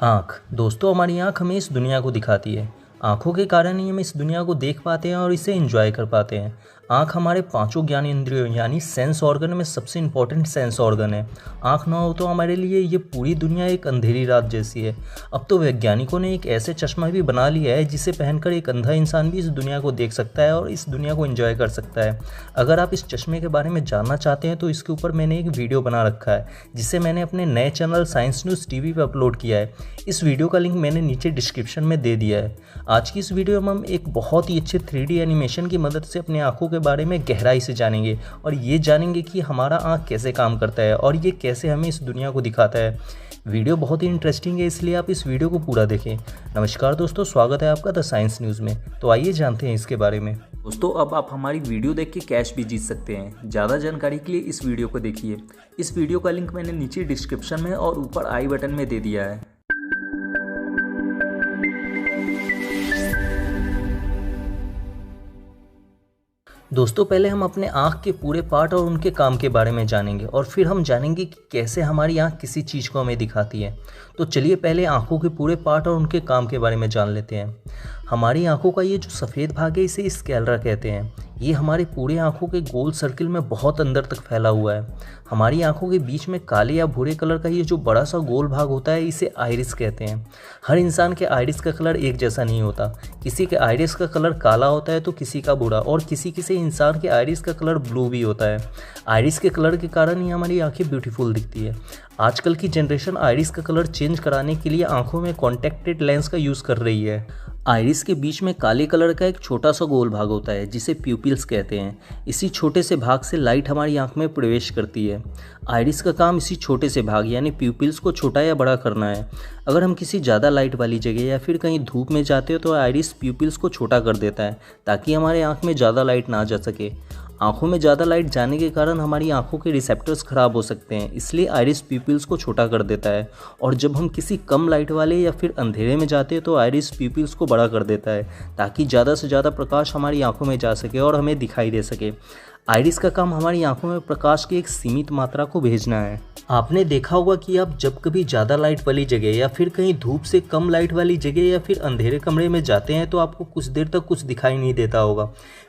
आँख दोस्तों, हमारी आँख हमें इस दुनिया को दिखाती है। आँखों के कारण ही हम इस दुनिया को देख पाते हैं और इसे एंजॉय कर पाते हैं। आँख हमारे पांचों ज्ञानेंद्रियों यानी सेंस ऑर्गन में सबसे इम्पॉर्टेंट सेंस ऑर्गन है। आँख ना हो तो हमारे लिए ये पूरी दुनिया एक अंधेरी रात जैसी है। अब तो वैज्ञानिकों ने एक ऐसे चश्मा भी बना लिया है जिसे पहनकर एक अंधा इंसान भी इस दुनिया को देख सकता है और इस दुनिया को एंजॉय कर सकता है। अगर आप इस चश्मे के बारे में जानना चाहते हैं तो इसके ऊपर मैंने एक वीडियो बना रखा है जिसे मैंने अपने नए चैनल साइंस न्यूज़ टीवी पर अपलोड किया है। इस वीडियो का लिंक मैंने नीचे डिस्क्रिप्शन में दे दिया है। आज की इस वीडियो में हम एक बहुत ही अच्छे 3D एनिमेशन की मदद से अपने आँखों के बारे में गहराई से जानेंगे और ये जानेंगे कि हमारा आँख कैसे काम करता है और ये कैसे हमें इस दुनिया को दिखाता है। वीडियो बहुत ही इंटरेस्टिंग है, इसलिए आप इस वीडियो को पूरा देखें। नमस्कार दोस्तों, स्वागत है आपका द साइंस न्यूज़ में। तो आइए जानते हैं इसके बारे में। दोस्तों, अब आप हमारी वीडियो देख के कैश भी जीत सकते हैं। ज़्यादा जानकारी के लिए इस वीडियो को देखिए। इस वीडियो का लिंक मैंने नीचे डिस्क्रिप्शन में और ऊपर आई बटन में दे दिया है। दोस्तों, पहले हम अपने आँख के पूरे पार्ट और उनके काम के बारे में जानेंगे और फिर हम जानेंगे कि कैसे हमारी आँख किसी चीज़ को हमें दिखाती है। तो चलिए पहले आँखों के पूरे पार्ट और उनके काम के बारे में जान लेते हैं। हमारी आँखों का ये जो सफ़ेद भाग है इसे स्क्लेरा कहते हैं। ये हमारे पूरे आँखों के गोल सर्किल में बहुत अंदर तक फैला हुआ है। हमारी आँखों के बीच में काले या भूरे कलर का ये जो बड़ा सा गोल भाग होता है इसे आइरिस कहते हैं। हर इंसान के आइरिस का कलर एक जैसा नहीं होता। किसी के आइरिस का कलर काला होता है तो किसी का भूरा, और किसी किसी इंसान के आइरिस का कलर ब्लू भी होता है। आइरिस के कलर के कारण ही हमारी आँखें ब्यूटीफुल दिखती है। आजकल की जनरेशन आइरिस का कलर चेंज कराने के लिए आँखों में कॉन्टैक्टेड लेंस का यूज़ कर रही है। आइरिस के बीच में काले कलर का एक छोटा सा गोल भाग होता है जिसे प्यूपिल्स कहते हैं। इसी छोटे से भाग से लाइट हमारी आंख में प्रवेश करती है। आइरिस का काम इसी छोटे से भाग यानी प्यूपिल्स को छोटा या बड़ा करना है। अगर हम किसी ज़्यादा लाइट वाली जगह या फिर कहीं धूप में जाते हो तो आइरिस प्यूपिल्स को छोटा कर देता है ताकि हमारे आँख में ज़्यादा लाइट ना जा सके। आँखों में ज़्यादा लाइट जाने के कारण हमारी आँखों के रिसेप्टर्स ख़राब हो सकते हैं, इसलिए आइरिस प्यूपिल्स को छोटा कर देता है। और जब हम किसी कम लाइट वाले या फिर अंधेरे में जाते हैं तो आइरिस प्यूपिल्स को बड़ा कर देता है ताकि ज़्यादा से ज़्यादा प्रकाश हमारी आँखों में जा सके और हमें दिखाई दे सके। आइरिस का काम हमारी आंखों में प्रकाश की एक सीमित मात्रा को भेजना है। आपने देखा होगा कि आप जब कभी ज़्यादा लाइट वाली जगह या फिर कहीं धूप से कम लाइट वाली जगह या फिर अंधेरे कमरे में जाते हैं तो आपको कुछ देर तक कुछ दिखाई नहीं देता होगा,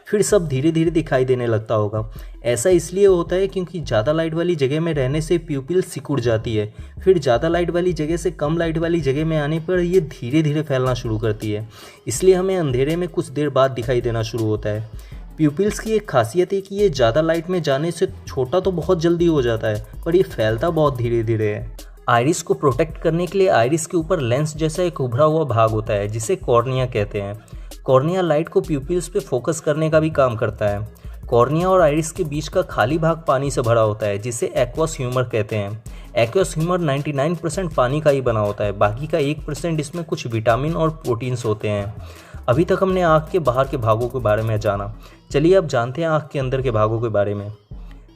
फिर सब धीरे धीरे दिखाई देने लगता होगा। ऐसा इसलिए होता है क्योंकि ज़्यादा लाइट वाली जगह में रहने से प्यूपिल सिकुड़ जाती है, फिर ज़्यादा लाइट वाली जगह से कम लाइट वाली जगह में आने पर ये धीरे धीरे फैलना शुरू करती है, इसलिए हमें अंधेरे में कुछ देर बाद दिखाई देना शुरू होता है। प्यूपिल्स की एक खासियत है कि ये ज़्यादा लाइट में जाने से छोटा तो बहुत जल्दी हो जाता है, पर ये फैलता बहुत धीरे धीरे है। आइरिस को प्रोटेक्ट करने के लिए आइरिस के ऊपर लेंस जैसा एक उभरा हुआ भाग होता है जिसे कॉर्निया कहते हैं। कॉर्निया लाइट को प्यूपिल्स पे फोकस करने का भी काम करता है। कॉर्निया और आइरिस के बीच का खाली भाग पानी से भरा होता है जिसे एक्वस ह्यूमर कहते हैं। एक्वस ह्यूमर 99% पानी का ही बना होता है, बाकी का 1% इसमें कुछ विटामिन और प्रोटीन्स होते हैं। अभी तक हमने आँख के बाहर के भागों के बारे में जाना, चलिए अब जानते हैं आँख के अंदर के भागों के बारे में।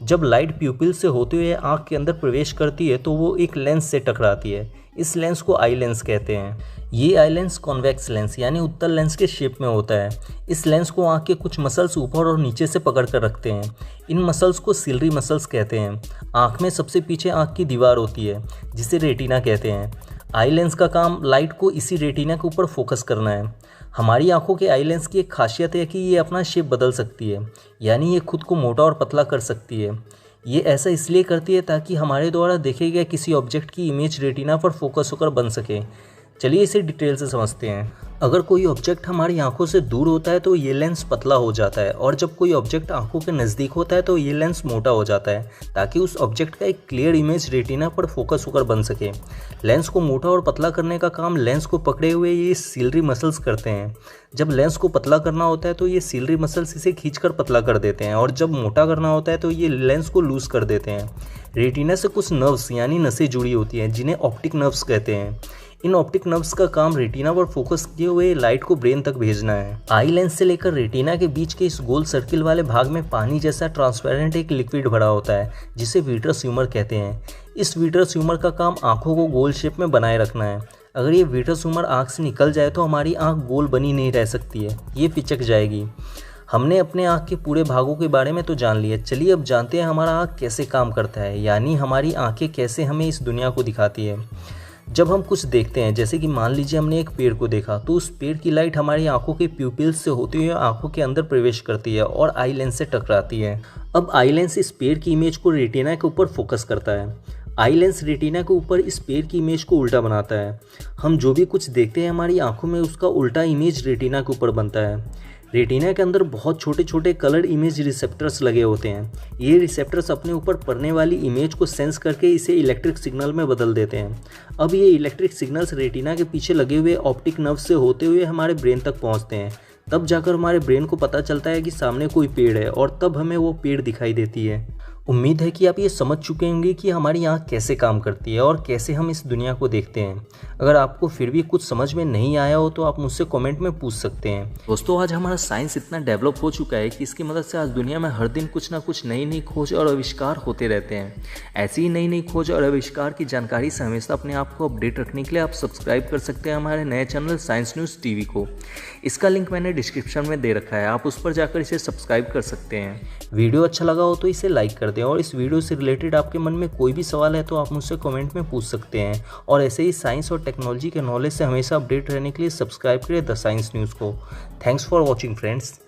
जब लाइट प्यूपिल से होते हुए आँख के अंदर प्रवेश करती है तो वो एक लेंस से टकराती है। इस लेंस को आई लेंस कहते हैं। ये आई लेंस कॉन्वेक्स लेंस यानी उत्तल लेंस के शेप में होता है। इस लेंस को आँख के कुछ मसल्स ऊपर और नीचे से पकड़ कर रखते हैं। इन मसल्स को सिलरी मसल्स कहते हैं। आँख में सबसे पीछे आँख की दीवार होती है जिसे रेटिना कहते हैं। आई लेंस का काम लाइट को इसी रेटिना के ऊपर फोकस करना है। हमारी आंखों के आई लेंस की एक खासियत है कि ये अपना शेप बदल सकती है, यानी ये खुद को मोटा और पतला कर सकती है। ये ऐसा इसलिए करती है ताकि हमारे द्वारा देखे गए किसी ऑब्जेक्ट की इमेज रेटिना पर फोकस होकर बन सके। चलिए इसे डिटेल से समझते हैं। अगर कोई ऑब्जेक्ट हमारी आंखों से दूर होता है तो ये लेंस पतला हो जाता है, और जब कोई ऑब्जेक्ट आंखों के नज़दीक होता है तो ये लेंस मोटा हो जाता है ताकि उस ऑब्जेक्ट का एक क्लियर इमेज रेटिना पर फोकस होकर बन सके। लेंस को मोटा और पतला करने का काम लेंस को पकड़े हुए ये सिलरी मसल्स करते हैं। जब लेंस को पतला करना होता है तो ये सिलरी मसल्स इसे खींचकर पतला कर देते हैं, और जब मोटा करना होता है तो ये लेंस को लूज कर देते हैं। रेटिना से कुछ नर्व्स यानी नसें जुड़ी होती हैं जिन्हें ऑप्टिक नर्व्स कहते हैं। इन ऑप्टिक नर्व्स का काम रेटिना पर फोकस किए हुए लाइट को ब्रेन तक भेजना है। आई लेंस से लेकर रेटिना के बीच के इस गोल सर्किल वाले भाग में पानी जैसा ट्रांसपेरेंट एक लिक्विड भरा होता है जिसे विट्रस ह्यूमर कहते हैं। इस विट्रस ह्यूमर का काम आंखों को गोल शेप में बनाए रखना है। अगर ये विट्रस ह्यूमर आंख से निकल जाए तो हमारी आंख गोल बनी नहीं रह सकती है, ये पिचक जाएगी। हमने अपने आँख के पूरे भागों के बारे में तो जान लिया, चलिए अब जानते हैं हमारा आँख कैसे काम करता है, यानी हमारी आँखें कैसे हमें इस दुनिया को दिखाती है। जब हम कुछ देखते हैं, जैसे कि मान लीजिए हमने एक पेड़ को देखा, तो उस पेड़ की लाइट हमारी आंखों के प्यूपिल्स से होती हुई आंखों के अंदर प्रवेश करती है और आई लेंस से टकराती है। अब आई लेंस इस पेड़ की इमेज को रेटिना के ऊपर फोकस करता है। आई लेंस रेटिना के ऊपर इस पेड़ की इमेज को उल्टा बनाता है। हम जो भी कुछ देखते हैं हमारी आंखों में, उसका उल्टा इमेज रेटिना के ऊपर बनता है। रेटिना के अंदर बहुत छोटे छोटे कलर इमेज रिसेप्टर्स लगे होते हैं। ये रिसेप्टर्स अपने ऊपर पड़ने वाली इमेज को सेंस करके इसे इलेक्ट्रिक सिग्नल में बदल देते हैं। अब ये इलेक्ट्रिक सिग्नल्स रेटिना के पीछे लगे हुए ऑप्टिक नर्व से होते हुए हमारे ब्रेन तक पहुंचते हैं। तब जाकर हमारे ब्रेन को पता चलता है कि सामने कोई पेड़ है और तब हमें वो पेड़ दिखाई देती है। उम्मीद है कि आप ये समझ चुके होंगे कि हमारी आँख कैसे काम करती है और कैसे हम इस दुनिया को देखते हैं। अगर आपको फिर भी कुछ समझ में नहीं आया हो तो आप मुझसे कमेंट में पूछ सकते हैं। दोस्तों, आज हमारा साइंस इतना डेवलप हो चुका है कि इसकी मदद से आज दुनिया में हर दिन कुछ ना कुछ नई नई खोज और आविष्कार होते रहते हैं। ऐसी ही नई नई खोज और आविष्कार की जानकारी से हमेशा अपने आप को अपडेट रखने के लिए आप सब्सक्राइब कर सकते हैं हमारे नए चैनल साइंस न्यूज़ टीवी को। इसका लिंक मैंने डिस्क्रिप्शन में दे रखा है, आप उस पर जाकर इसे सब्सक्राइब कर सकते हैं। वीडियो अच्छा लगा हो तो इसे लाइक कर दें और इस वीडियो से रिलेटेड आपके मन में कोई भी सवाल है तो आप मुझसे कमेंट में पूछ सकते हैं। और ऐसे ही साइंस और टेक्नोलॉजी के नॉलेज से हमेशा अपडेट रहने के लिए सब्सक्राइब करें द साइंस न्यूज़ को। Thanks for watching friends.